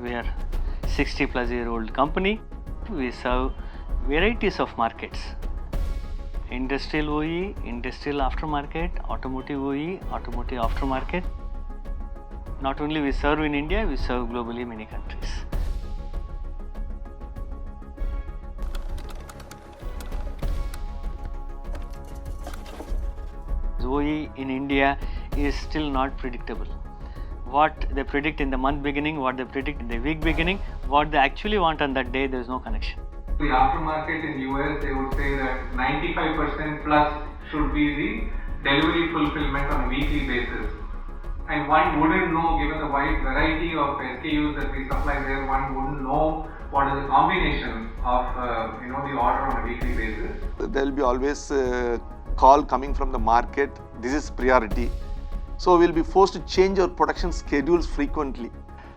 We are 60 plus year old company. We serve varieties of markets. Industrial OE, industrial aftermarket, automotive OE, automotive aftermarket. Not only we serve in India, we serve globally many countries. OE in India is still not predictable. What they predict in the month beginning, what they predict in the week beginning, what they actually want on that day, there is no connection. The aftermarket in US, they would say that 95% plus should be the delivery fulfillment on a weekly basis. And one wouldn't know, given the wide variety of SKUs that we supply there, one wouldn't know what is the combination of the order on a weekly basis. There will be always a call coming from the market, this is priority. So we will be forced to change our production schedules frequently.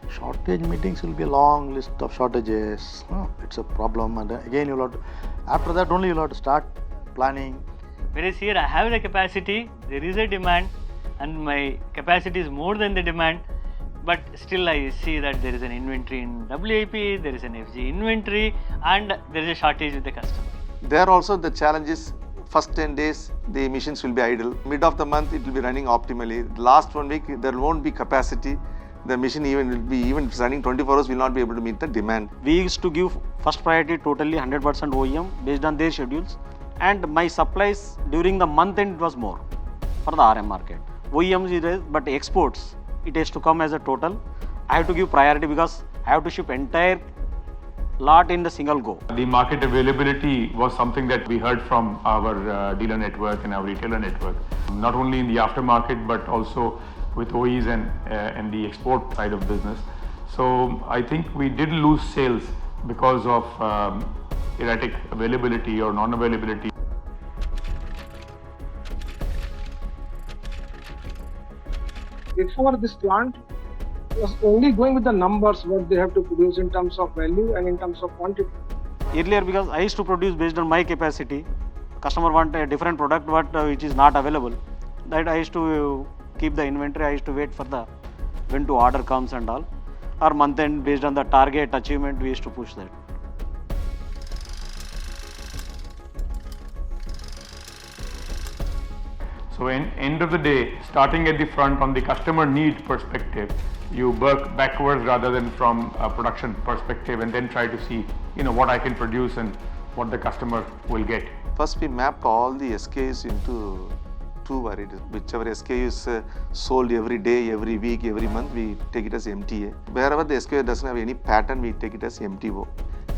Shortage meetings will be a long list of shortages. It's a problem, and again you'll have to, after that only you'll have to start planning. Whereas here I have the capacity, there is a demand, and my capacity is more than the demand, but still I see that there is an inventory in WIP, there is an FG inventory, and there is a shortage with the customer. There also the challenge is first 10 days the machines will be idle. Mid of the month it will be running optimally. Last 1 week there won't be capacity. The machine will be running 24 hours, will not be able to meet the demand. We used to give first priority totally 100% OEM based on their schedules, and my supplies during the month end was more for the RM market. OEMs it is, but exports it has to come as a total. I have to give priority because I have to ship entire lot in the single go. The market availability was something that we heard from our dealer network and our retailer network, not only in the aftermarket but also with OEs and the export side of business. So I think we did lose sales because of erratic availability or non-availability. Before this plant was only going with the numbers what they have to produce in terms of value and in terms of quantity. Earlier, because I used to produce based on my capacity, customer want a different product but which is not available. That I used to keep the inventory, I used to wait for the when to order comes and all. Or month end based on the target achievement, we used to push that. So in end of the day, starting at the front on the customer need perspective, you work backwards rather than from a production perspective, and then try to see what I can produce and what the customer will get. First we mapped all the SKUs into two varieties. Whichever SKU is sold every day, every week, every month, we take it as MTA. Wherever the SKU doesn't have any pattern, we take it as MTO.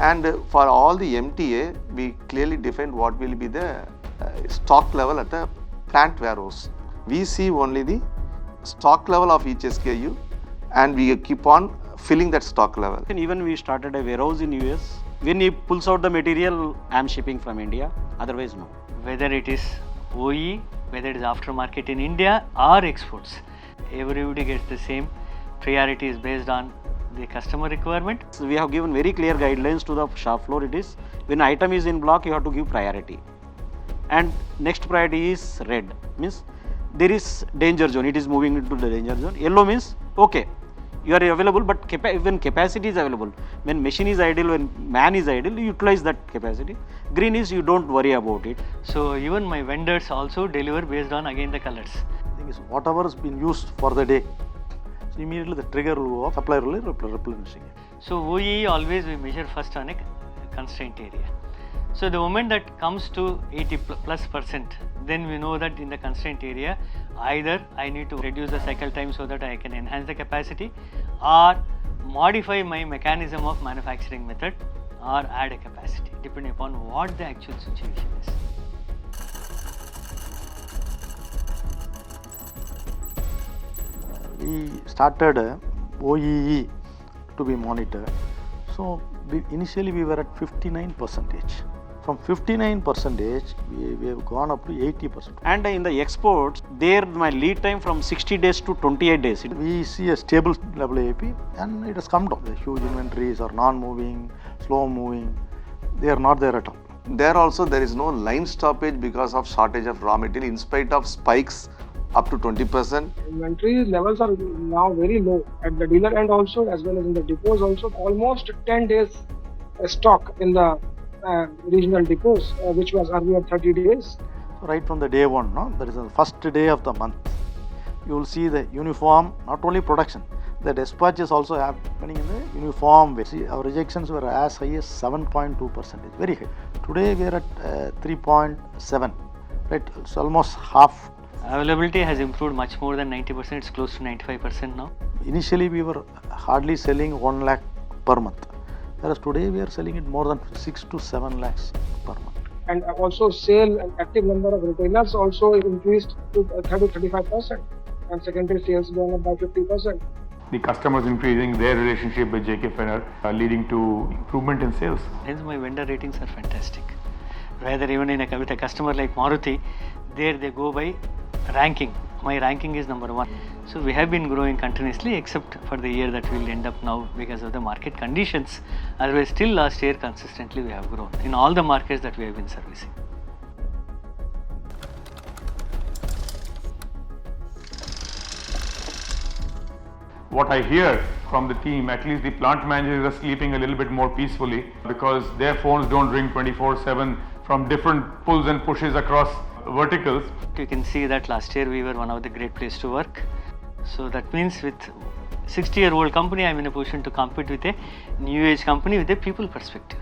And for all the MTA, we clearly define what will be the stock level at the plant warehouse. We see only the stock level of each SKU, and we keep on filling that stock level. And even we started a warehouse in US. When he pulls out the material, I am shipping from India. Otherwise, no. Whether it is OE, whether it is aftermarket in India or exports, everybody gets the same. Priority is based on the customer requirement. So we have given very clear guidelines to the shop floor. It is when item is in block, you have to give priority. And next priority is red, means there is danger zone, it is moving into the danger zone. Yellow means okay, you are available, but when capacity is available, when machine is idle, when man is idle, you utilize that capacity. Green is you don't worry about it. So even my vendors also deliver based on again the colors. The thing is, whatever has been used for the day, so immediately the trigger will go off, supplier will replenishing it. So OE always we measure first on a constraint area. So the moment that comes to 80+%, then we know that in the constraint area, either I need to reduce the cycle time so that I can enhance the capacity, or modify my mechanism of manufacturing method, or add a capacity, depending upon what the actual situation is. We started OEE to be monitored. So initially we were at 59%. From 59%, we have gone up to 80%. And in the exports, there my lead time from 60 days to 28 days. We see a stable WAP and it has come down. The huge inventories are non-moving, slow-moving, they are not there at all. There also there is no line stoppage because of shortage of raw material in spite of spikes up to 20%. Inventory levels are now very low at the dealer end also, as well as in the depots also. Almost 10 days stock in the regional depots, which was earlier 30 days. Right from the day one, no? That is the first day of the month. You will see the uniform, not only production, the dispatch is also happening in the uniform way. See, our rejections were as high as 7.2%, very high. Today we are at 3.7, right? It's almost half. Availability has improved much more than 90%, it's close to 95% now. Initially we were hardly selling 1 lakh per month, whereas today we are selling it more than 6 to 7 lakhs per month. And also sale and active number of retailers also increased to 30-35%, and secondary sales going up by 50%. The customers increasing their relationship with JK Fenner, leading to improvement in sales. Hence my vendor ratings are fantastic. Whether even with a customer like Maruti, there they go by ranking. My ranking is number 1. So we have been growing continuously, except for the year that we will end up now because of the market conditions. Otherwise, still last year consistently we have grown in all the markets that we have been servicing. What I hear from the team, at least the plant managers are sleeping a little bit more peacefully because their phones don't ring 24/7 from different pulls and pushes across verticals. You can see that last year we were one of the great place to work. So that means with 60-year-old company, I'm in a position to compete with a new age company with a people perspective.